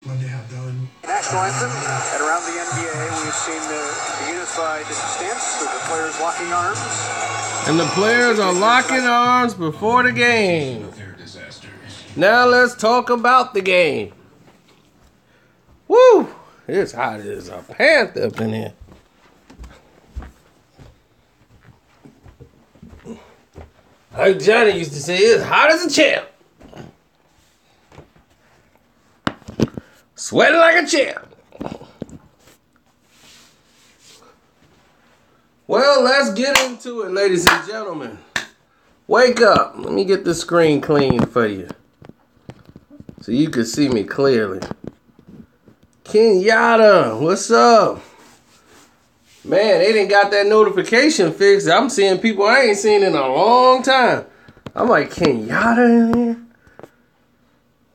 National anthem, and around the NBA, we've seen the unified stance with the players locking arms. And the players are locking arms before the game. Now let's talk about the game. Woo! It's hot as a panther up in here. Like Johnny used to say, it's hot as a champ. Sweating like a champ. Well, let's get into it, ladies and gentlemen. Wake up. Let me get the screen clean for you, so you can see me clearly. Kenyatta, what's up? Man, they didn't got that notification fixed. I'm seeing people I ain't seen in a long time. I'm like, Kenyatta in here?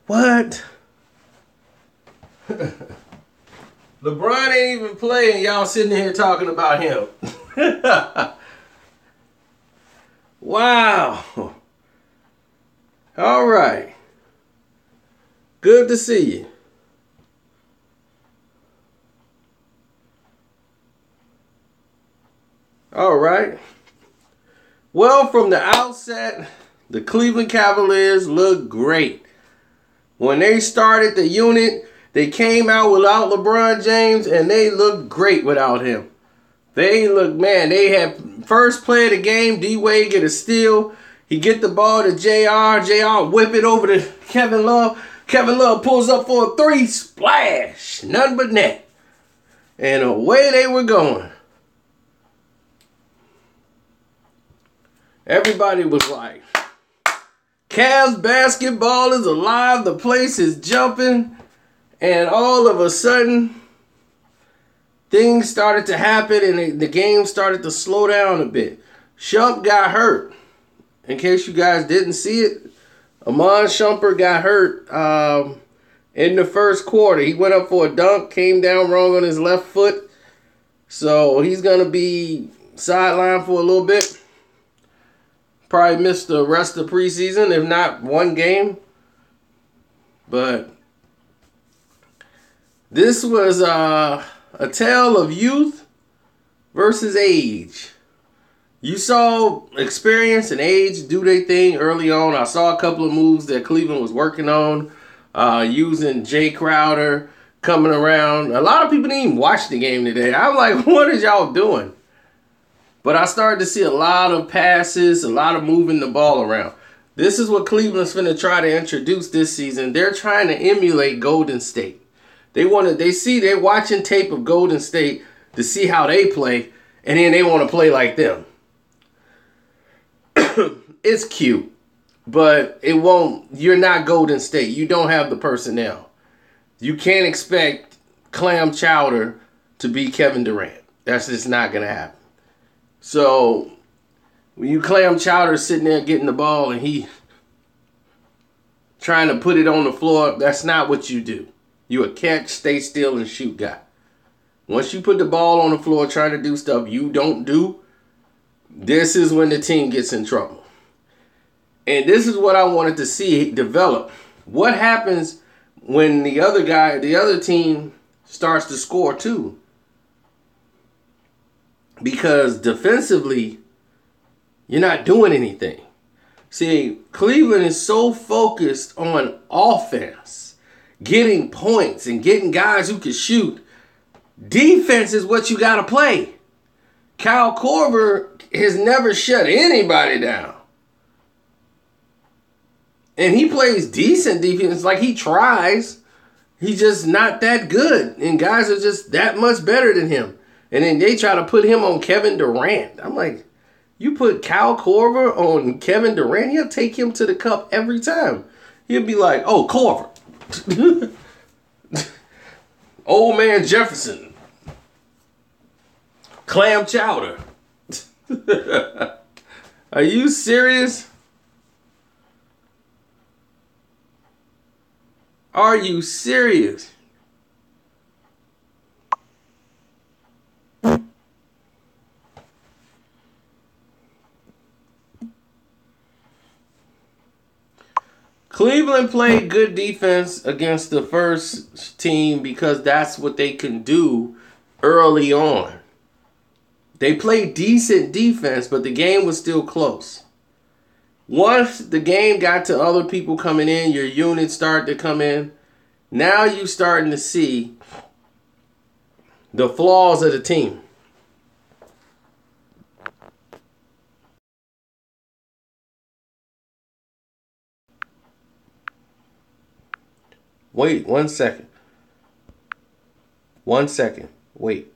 What? LeBron ain't even playing. Y'all sitting here talking about him. Wow. All right. Good to see you. All right. Well, from the outset, the Cleveland Cavaliers looked great. When they started the unit, they came out without LeBron James, and they looked great without him. They look, man, they had first play of the game, D-Wade get a steal. He get the ball to JR. JR whip it over to Kevin Love. Kevin Love pulls up for a three. Splash. Nothing but net. And away they were going. Everybody was like, Cavs basketball is alive. The place is jumping. And all of a sudden, things started to happen and the game started to slow down a bit. Shump got hurt. In case you guys didn't see it, Amon Shumpert got hurt in the first quarter. He went up for a dunk, came down wrong on his left foot. So he's going to be sidelined for a little bit. Probably missed the rest of the preseason, if not one game. But this was a tale of youth versus age. You saw experience and age do their thing early on. I saw a couple of moves that Cleveland was working on, using Jay Crowder coming around. A lot of people didn't even watch the game today. I'm like, what are y'all doing? But I started to see a lot of passes, a lot of moving the ball around. This is what Cleveland's finna try to introduce this season. They're trying to emulate Golden State. They're watching tape of Golden State to see how they play, and then they want to play like them. It's cute, but it won't. You're not Golden State. You don't have the personnel. You can't expect Clam Chowder to be Kevin Durant. That's just not going to happen. So when you Clam Chowder sitting there getting the ball and he trying to put it on the floor, that's not what you do. You a catch, stay still, and shoot guy. Once you put the ball on the floor trying to do stuff you don't do, this is when the team gets in trouble. And this is what I wanted to see develop. What happens when the other team starts to score too? Because defensively, you're not doing anything. See, Cleveland is so focused on offense, getting points and getting guys who can shoot. Defense is what you got to play. Kyle Korver has never shut anybody down. And he plays decent defense. Like, he tries. He's just not that good. And guys are just that much better than him. And then they try to put him on Kevin Durant. I'm like, you put Kyle Korver on Kevin Durant, he'll take him to the cup every time. He'll be like, oh, Korver. Old man Jefferson. Clam Chowder. Are you serious? Are you serious? Cleveland played good defense against the first team because that's what they can do early on. They played decent defense, but the game was still close. Once the game got to other people coming in, your units started to come in. Now you're starting to see the flaws of the team. Wait 1 second. 1 second. Wait.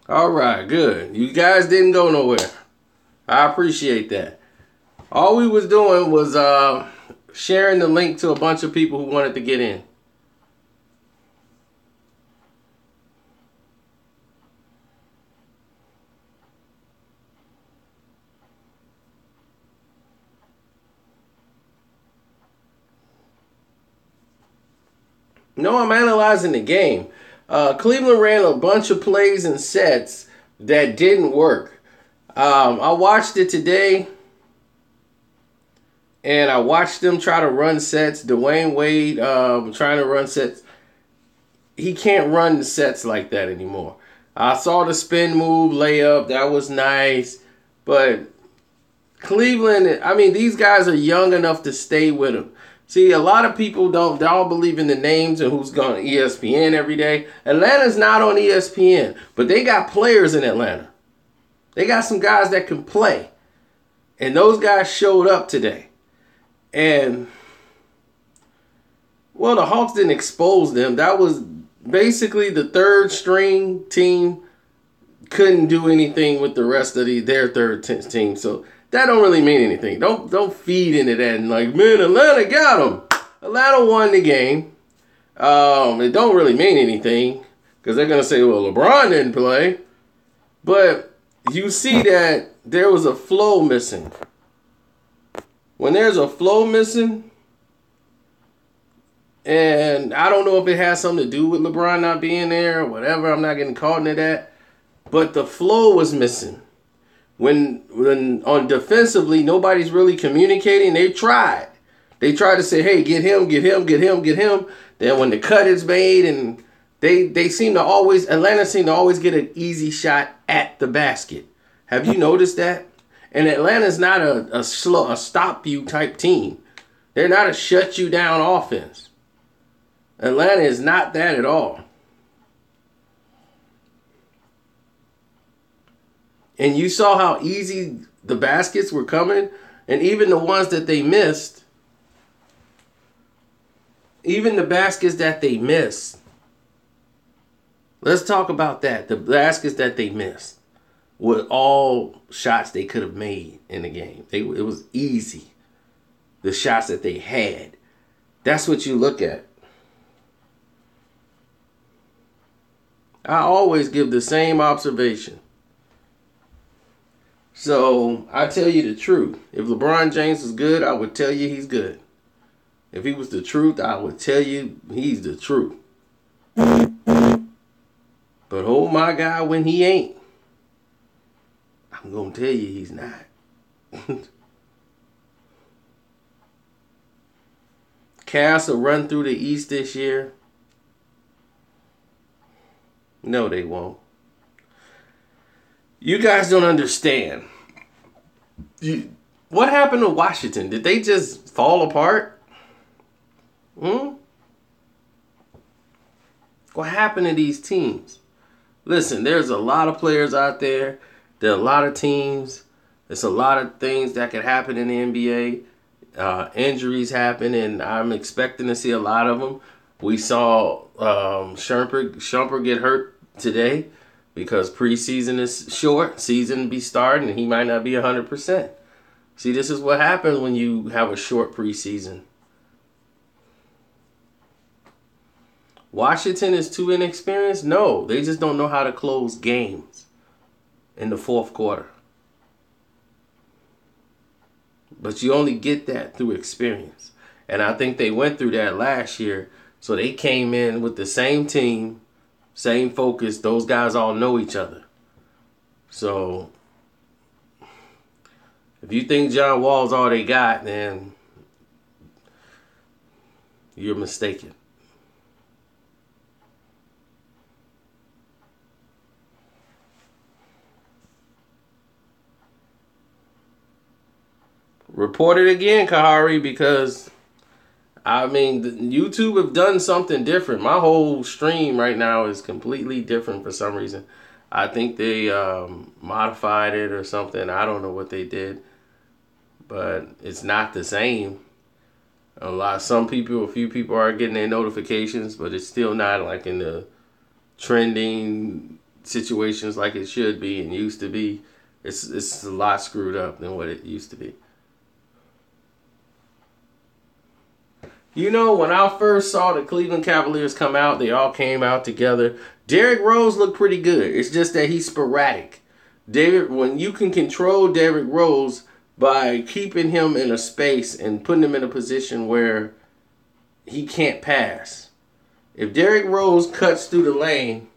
All right, good. You guys didn't go nowhere. I appreciate that. All we was doing was sharing the link to a bunch of people who wanted to get in. No, I'm analyzing the game. Cleveland ran a bunch of plays and sets that didn't work. I watched it today, and I watched them try to run sets. Dwayne Wade trying to run sets. He can't run the sets like that anymore. I saw the spin move, layup. That was nice. But Cleveland, I mean, these guys are young enough to stay with him. See, a lot of people don't believe in the names and who's going to ESPN every day. Atlanta's not on ESPN, but they got players in Atlanta. They got some guys that can play. And those guys showed up today. And, well, the Hawks didn't expose them. That was basically the third string team couldn't do anything with the rest of their third team. So that don't really mean anything. Don't feed into that and like, man, Atlanta got them. Atlanta won the game. It don't really mean anything because they're gonna say, well, LeBron didn't play. But you see that there was a flow missing. When there's a flow missing, and I don't know if it has something to do with LeBron not being there or whatever. I'm not getting caught into that. But the flow was missing. When on defensively, nobody's really communicating. They tried. They tried to say, hey, get him, get him, get him, get him. Then when the cut is made and they seem to always, Atlanta seem to always get an easy shot at the basket. Have you noticed that? And Atlanta's not a stop you type team. They're not a shut you down offense. Atlanta is not that at all. And you saw how easy the baskets were coming. And even the ones that they missed. Even the baskets that they missed. Let's talk about that. The baskets that they missed were all shots they could have made in the game. It was easy. The shots that they had. That's what you look at. I always give the same observation. So, I tell you the truth. If LeBron James is good, I would tell you he's good. If he was the truth, I would tell you he's the truth. But oh my God, when he ain't, I'm going to tell you he's not. Cavs will run through the East this year. No, they won't. You guys don't understand. What happened to Washington? Did they just fall apart? What happened to these teams? Listen, there's a lot of players out there. There are a lot of teams. There's a lot of things that could happen in the NBA. Injuries happen, and I'm expecting to see a lot of them. We saw Shumpert get hurt today because preseason is short. Season be starting, and he might not be 100%. See, this is what happens when you have a short preseason. Washington is too inexperienced? No, they just don't know how to close games in the fourth quarter. But you only get that through experience. And I think they went through that last year. So they came in with the same team, same focus. Those guys all know each other. So If you think John Wall's all they got, then you're mistaken. Report it again, Kahari, because I mean, YouTube have done something different. My whole stream right now is completely different for some reason. I think they modified it or something. I don't know what they did, but it's not the same. A few people are getting their notifications, but it's still not like in the trending situations like it should be and used to be. It's a lot screwed up than what it used to be. You know, when I first saw the Cleveland Cavaliers come out, they all came out together. Derrick Rose looked pretty good. It's just that he's sporadic. When you can control Derrick Rose by keeping him in a space and putting him in a position where he can't pass. If Derrick Rose cuts through the lane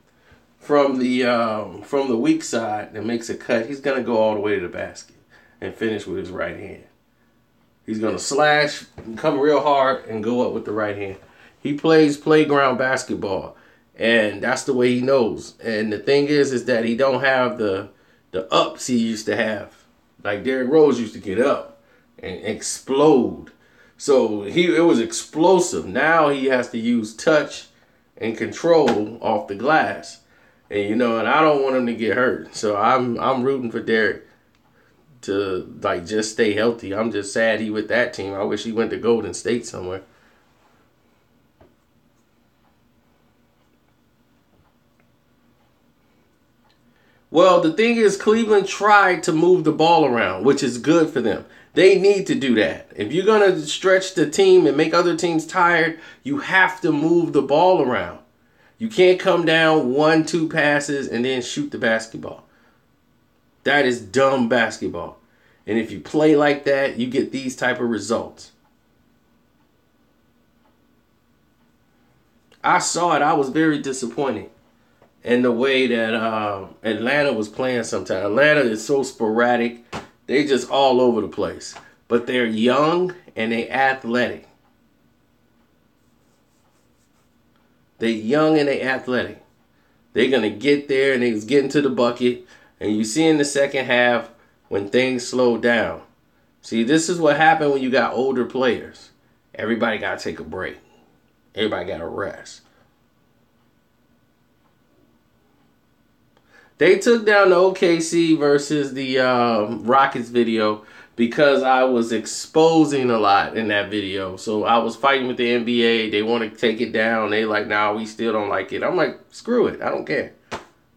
from the weak side and makes a cut, he's gonna go all the way to the basket and finish with his right hand. He's going to slash, come real hard, and go up with the right hand. He plays playground basketball, and that's the way he knows. And the thing is that he don't have the ups he used to have. Like Derrick Rose used to get up and explode. So it was explosive. Now he has to use touch and control off the glass. And, and I don't want him to get hurt. So I'm rooting for Derrick to just stay healthy. I'm just sad he with that team. I wish he went to Golden State somewhere. Well, the thing is, Cleveland tried to move the ball around, which is good for them. They need to do that. If you're going to stretch the team and make other teams tired, you have to move the ball around. You can't come down 1-2 passes and then shoot the basketball. That is dumb basketball. And if you play like that, you get these type of results. I saw it. I was very disappointed in the way that Atlanta was playing sometimes. Atlanta is so sporadic. They just all over the place. But they're young and they athletic. They're young and they athletic. They're going to get there and they're getting to the bucket. And you see in the second half when things slow down. See, this is what happened when you got older players. Everybody got to take a break. Everybody got to rest. They took down the OKC versus the Rockets video because I was exposing a lot in that video. So I was fighting with the NBA. They want to take it down. They like, nah, we still don't like it. I'm like, screw it. I don't care.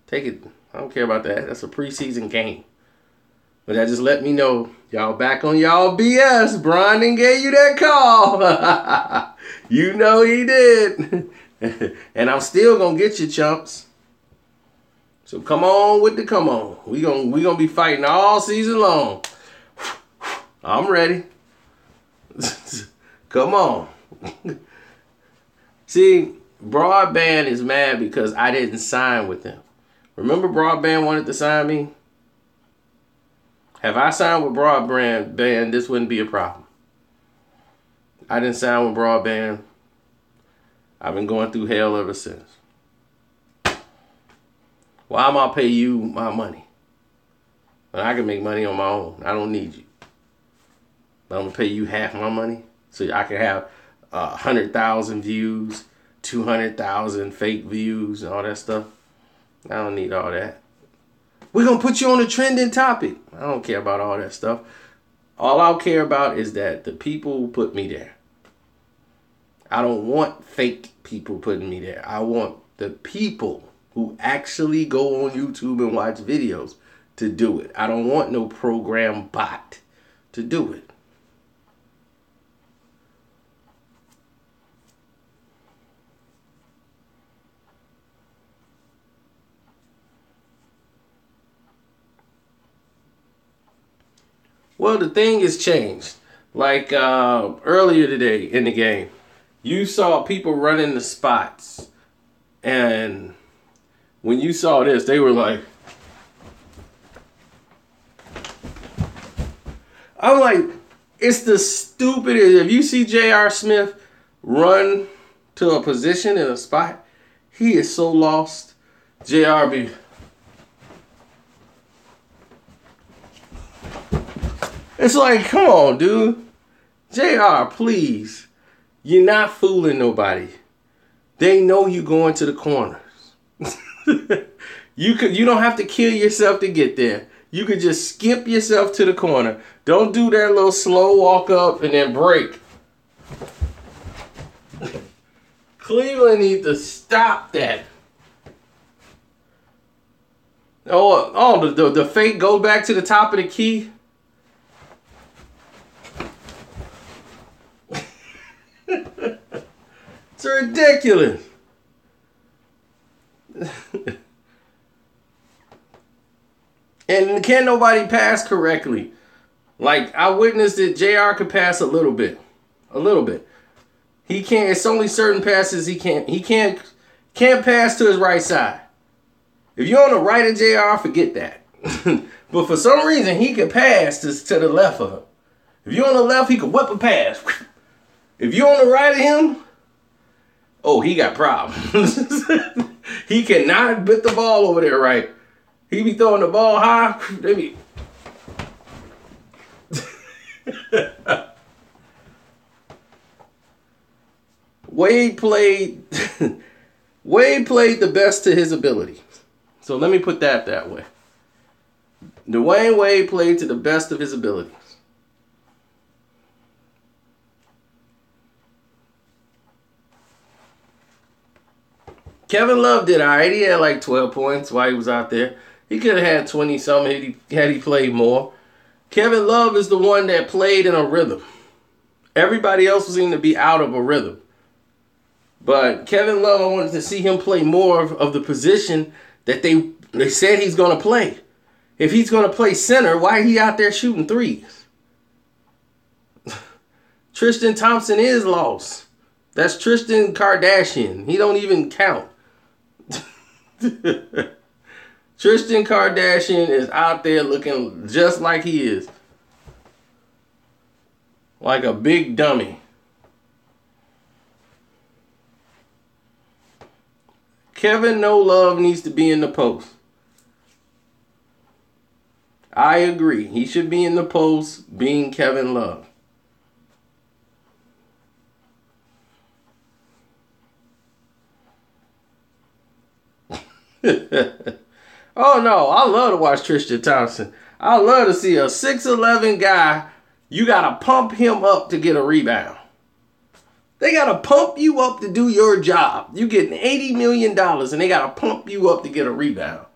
Take it. I don't care about that. That's a preseason game. But that just let me know y'all back on y'all BS. Bron didn't gave you that call. You know he did. And I'm still going to get you, chumps. So come on with the come on. We gonna be fighting all season long. I'm ready. Come on. See, Broadband is mad because I didn't sign with them. Remember Broadband wanted to sign me? Have I signed with Broadband, this wouldn't be a problem. I didn't sign with Broadband. I've been going through hell ever since. Why am I pay you my money? When I can make money on my own. I don't need you. But I'm going to pay you half my money so I can have 100,000 views, 200,000 fake views, and all that stuff. I don't need all that. We're going to put you on a trending topic. I don't care about all that stuff. All I care about is that the people put me there. I don't want fake people putting me there. I want the people who actually go on YouTube and watch videos to do it. I don't want no program bot to do it. Well, the thing has changed. Like earlier today in the game, you saw people running the spots. And when you saw this, they were like, I'm like, it's the stupidest. If you see J.R. Smith run to a position in a spot, he is so lost. JRB. It's like, come on, dude. JR, please. You're not fooling nobody. They know you going to the corners. You don't have to kill yourself to get there. You could just skip yourself to the corner. Don't do that little slow walk up and then break. Cleveland needs to stop that. The fake go back to the top of the key. It's ridiculous. And can nobody pass correctly? Like, I witnessed that JR could pass a little bit. A little bit. He can't. It's only certain passes he can't. He can't pass to his right side. If you're on the right of JR, forget that. But for some reason, he can pass to the left of him. If you're on the left, he can whip a pass. If you're on the right of him, oh, he got problems. He cannot put the ball over there right. He be throwing the ball high. They be... Wade played the best to his ability. So let me put that way. Dwayne Wade played to the best of his abilities. Kevin Love did all right. He had like 12 points while he was out there. He could have had 20-something had he played more. Kevin Love is the one that played in a rhythm. Everybody else seemed to be out of a rhythm. But Kevin Love, I wanted to see him play more of the position that they said he's going to play. If he's going to play center, why is he out there shooting threes? Tristan Thompson is lost. That's Tristan Kardashian. He don't even count. Tristan Kardashian is out there looking just like he is. Like a big dummy. Kevin No Love needs to be in the post. I agree. He should be in the post being Kevin Love. Oh no, I love to watch Tristan Thompson. I love to see a 6'11" guy. You gotta pump him up to get a rebound. They gotta pump you up to do your job. You getting $80 million and they gotta pump you up to get a rebound.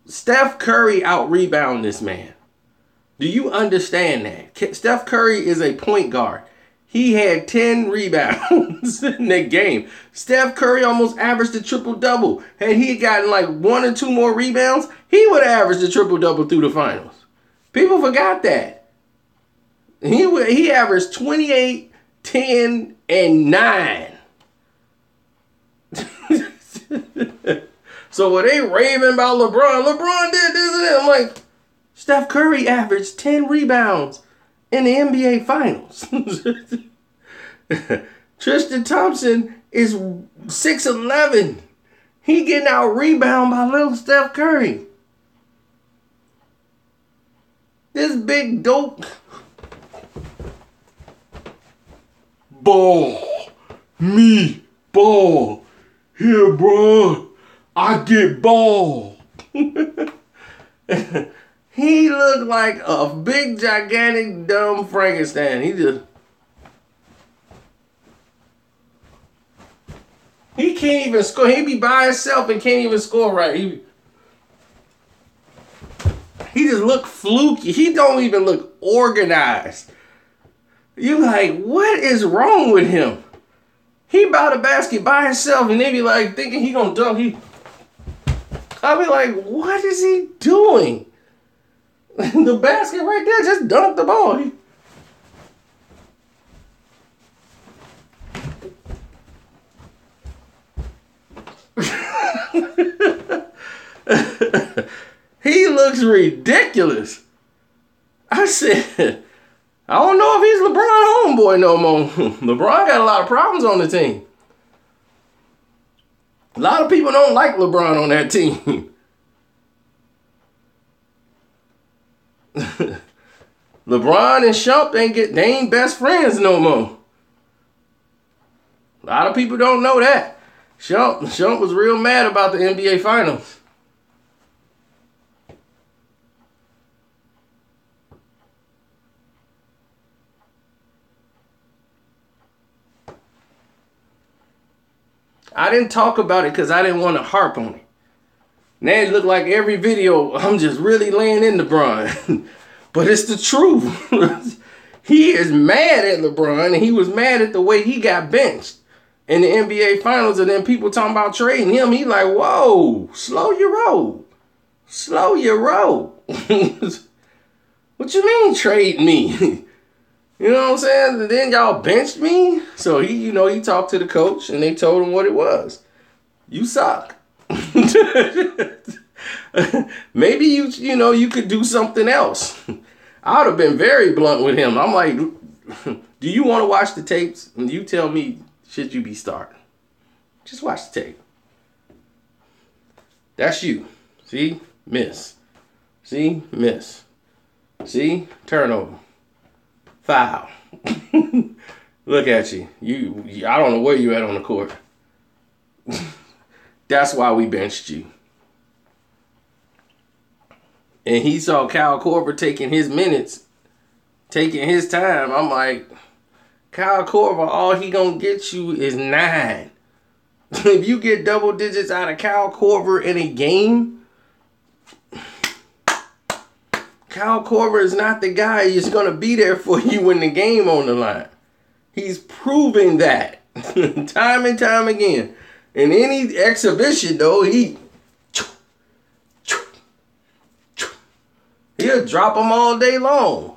Steph Curry out-rebound this man. Do you understand that? Steph Curry is a point guard. He had 10 rebounds in that game. Steph Curry almost averaged a triple-double. Had he gotten like 1 or 2 more rebounds, he would have averaged a triple-double through the finals. People forgot that. He averaged 28, 10, and 9. So were they raving about LeBron? LeBron did this and that. I'm like, Steph Curry averaged 10 rebounds in the NBA Finals. Tristan Thompson is 6'11". He getting out rebound by little Steph Curry. This big dope. Ball. Me. Ball. Here, bro. I get ball. He looked like a big, gigantic, dumb Frankenstein. He can't even score. He be by himself and can't even score right. He just look fluky. He don't even look organized. You like, what is wrong with him? He by the basket by himself and they be like thinking he gonna dunk. I be like, what is he doing? The basket right there, just dunk the ball. He looks is ridiculous. I said, I don't know if he's LeBron homeboy no more. LeBron got a lot of problems on the team. A lot of people don't like LeBron on that team. LeBron and Shump they ain't best friends no more. A lot of people don't know that. Shump was real mad about the NBA Finals. I didn't talk about it because I didn't want to harp on it. Now it looked like every video I'm just really laying into LeBron. But it's the truth. He is mad at LeBron, and he was mad at the way he got benched in the NBA Finals, and then people talking about trading him. He like, whoa, slow your roll. Slow your roll. What you mean trade me? You know what I'm saying? And then y'all benched me? So he talked to the coach, and they told him what it was. You suck. Maybe you could do something else. I would have been very blunt with him. I'm like, do you want to watch the tapes? And you tell me, should you be starting? Just watch the tape. That's you. See? Miss. See? Miss. See? Turnover. Foul. Look at you. I don't know where you at on the court. That's why we benched you. And he saw Kyle Korver taking his minutes, taking his time. I'm like, Kyle Korver, all he gonna get you is 9. If you get double digits out of Kyle Korver in a game, Kyle Korver is not the guy who's gonna be there for you when the game on the line. He's proven that time and time again. In any exhibition, though, he'll drop them all day long.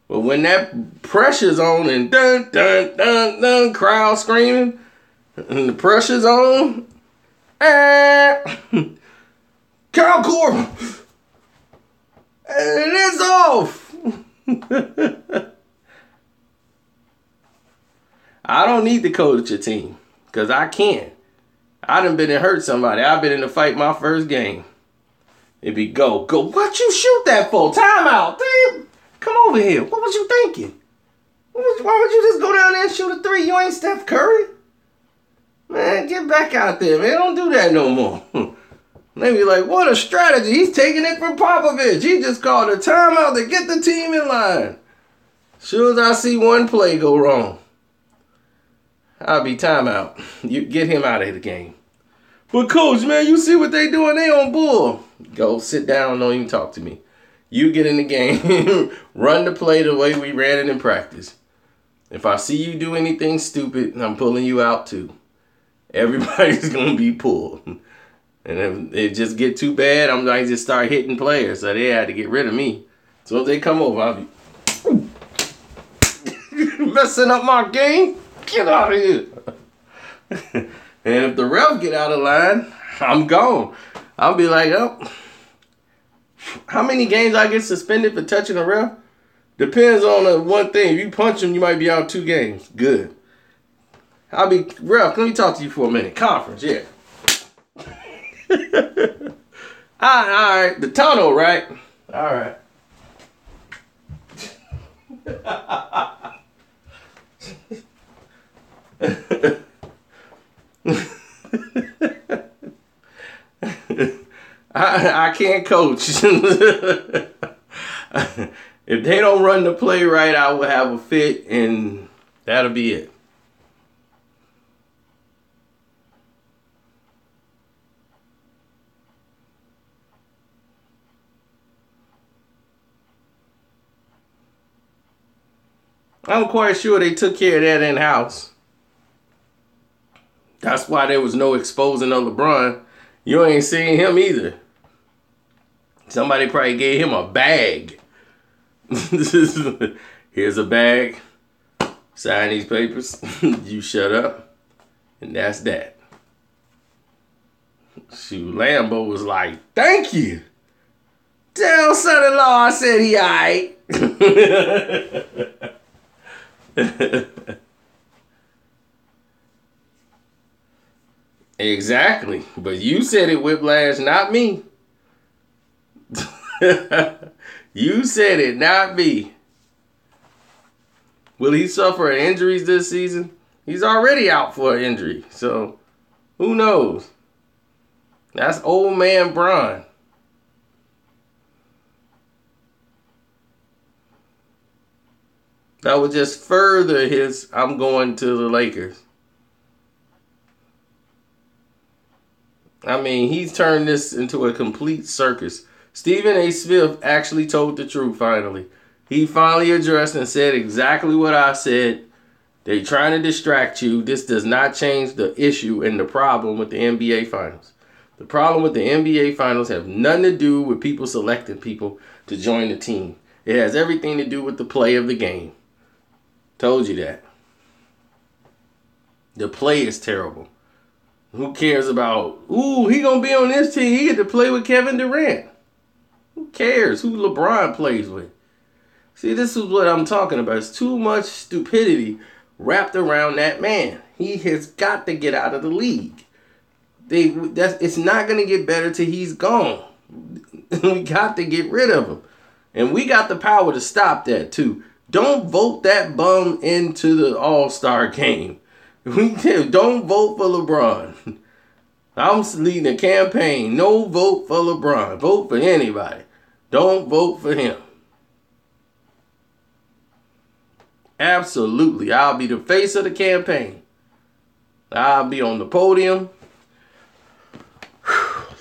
But when that pressure's on and dun, dun, dun, dun, crowd screaming, and the pressure's on, Kyle Korver, and it's off. I don't need to coach a team, because I can't. I done been and hurt somebody. I've been in the fight my first game. It'd be go. What you shoot that for? Timeout. Damn. Come over here. What was you thinking? Why would you just go down there and shoot a 3? You ain't Steph Curry. Man, get back out there, man. Don't do that no more. They be like, what a strategy. He's taking it from Popovich. He just called a timeout to get the team in line. Sure as I see one play go wrong, I'll be timeout. You get him out of the game. But coach, man, you see what they doing? They on bull. Go sit down. Don't even talk to me. You get in the game. Run the play the way we ran it in practice. If I see you do anything stupid, I'm pulling you out too. Everybody's going to be pulled. And if it just get too bad, I'm going to just start hitting players. So they had to get rid of me. So if they come over, I'll be messing up my game. Get out of here. And if the ref get out of line, I'm gone. I'll be like, oh, how many games I get suspended for touching a ref? Depends on one thing. If you punch him, you might be out 2 games. Good. I'll be, ref, let me talk to you for a minute. Conference, yeah. All right. The tunnel, right? All right. I can't coach. If they don't run the play right, I will have a fit, and that'll be it. I'm quite sure they took care of that in-house. That's why there was no exposing of LeBron. You ain't seen him either. Somebody probably gave him a bag. Here's a bag. Sign these papers. You shut up. And that's that. Shoot, Lambo was like, thank you. Tell son-in-law I said he alright. Exactly. But you said it, Whiplash, not me. You said it, not me. Will he suffer injuries this season? He's already out for an injury. So, who knows? That's old man Bron. That would just further his, I'm going to the Lakers. I mean, he's turned this into a complete circus. Stephen A. Smith actually told the truth finally. He finally addressed and said exactly what I said. They're trying to distract you. This does not change the issue and the problem with the NBA Finals. The problem with the NBA Finals have nothing to do with people selecting people to join the team. It has everything to do with the play of the game. Told you that. The play is terrible. Who cares about, he going to be on this team. He get to play with Kevin Durant. Who cares who LeBron plays with? See, this is what I'm talking about. It's too much stupidity wrapped around that man. He has got to get out of the league. It's not going to get better till he's gone. We got to get rid of him. And we got the power to stop that too. Don't vote that bum into the All-Star game. Don't vote for LeBron. I'm leading a campaign. No vote for LeBron. Vote for anybody. Don't vote for him. Absolutely. I'll be the face of the campaign. I'll be on the podium.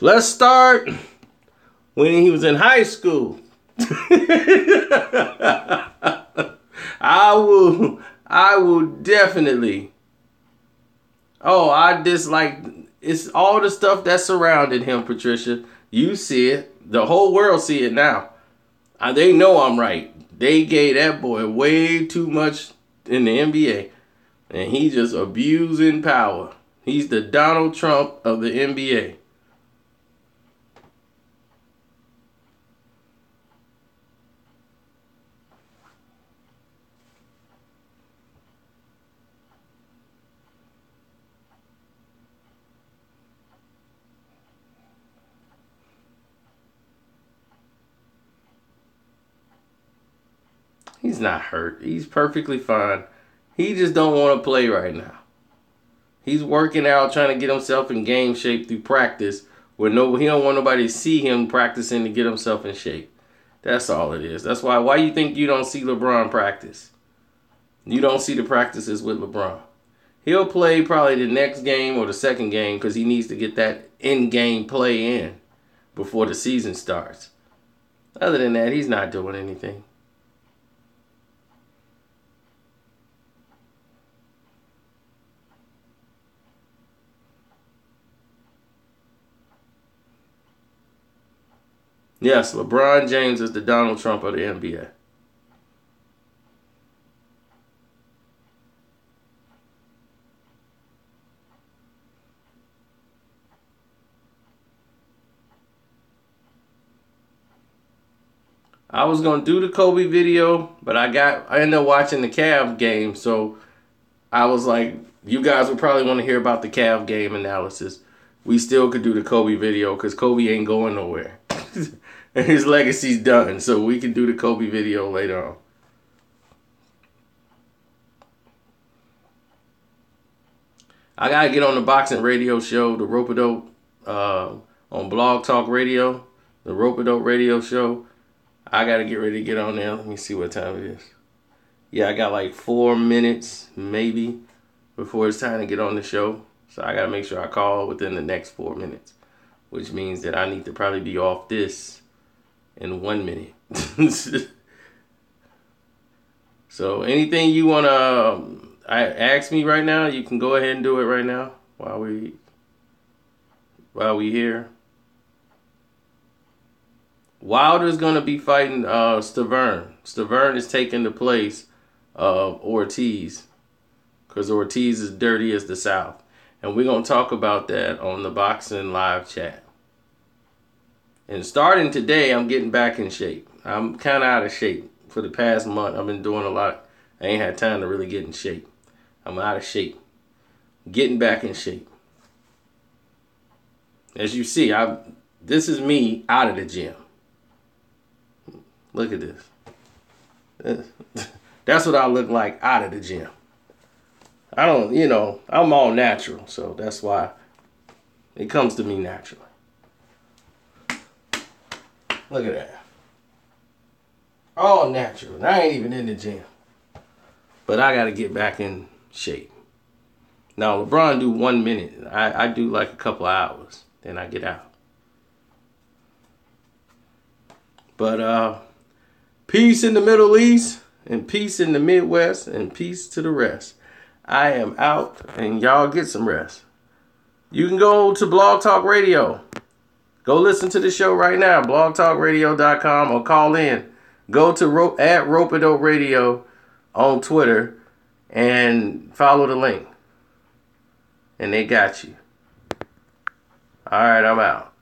Let's start when he was in high school. I will definitely. I dislike, it's all the stuff that surrounded him, Patricia. You see it. The whole world see it now. They know I'm right. They gave that boy way too much in the NBA. And he just abusing power. He's the Donald Trump of the NBA. He's not hurt. He's perfectly fine. He just don't want to play right now. He's working out, trying to get himself in game shape through practice. He don't want nobody to see him practicing to get himself in shape. That's all it is. That's why you think you don't see LeBron practice. You don't see the practices with LeBron. He'll play probably the next game or the second game because he needs to get that in-game play in before the season starts. Other than that, he's not doing anything. Yes, LeBron James is the Donald Trump of the NBA. I was going to do the Kobe video, but I ended up watching the Cavs game, so I was like, you guys would probably want to hear about the Cavs game analysis. We still could do the Kobe video because Kobe ain't going nowhere. And his legacy's done, so we can do the Kobe video later on. I got to get on the boxing radio show, the Rope-A-Dope, on Blog Talk Radio, the Rope-A-Dope radio show. I got to get ready to get on there. Let me see what time it is. Yeah, I got like 4 minutes, maybe, before it's time to get on the show. So I got to make sure I call within the next 4 minutes, which means that I need to probably be off this in 1 minute. So anything you want to ask me right now, you can go ahead and do it right now while we here. Wilder's going to be fighting Stavern. Stavern is taking the place of Ortiz because Ortiz is dirty as the South. And we're going to talk about that on the Boxing Live chat. And starting today, I'm getting back in shape. I'm kind of out of shape. For the past month, I've been doing a lot. I ain't had time to really get in shape. I'm out of shape. Getting back in shape. As you see, this is me out of the gym. Look at this. That's what I look like out of the gym. I don't, I'm all natural, so that's why it comes to me naturally. Look at that. All natural. And I ain't even in the gym. But I got to get back in shape. Now, LeBron do 1 minute. I do like a couple of hours. Then I get out. But peace in the Middle East. And peace in the Midwest. And peace to the rest. I am out. And y'all get some rest. You can go to Blog Talk Radio. Go listen to the show right now. blogtalkradio.com or call in. Go to at Rope-A-Dope Radio on Twitter and follow the link. And they got you. All right, I'm out.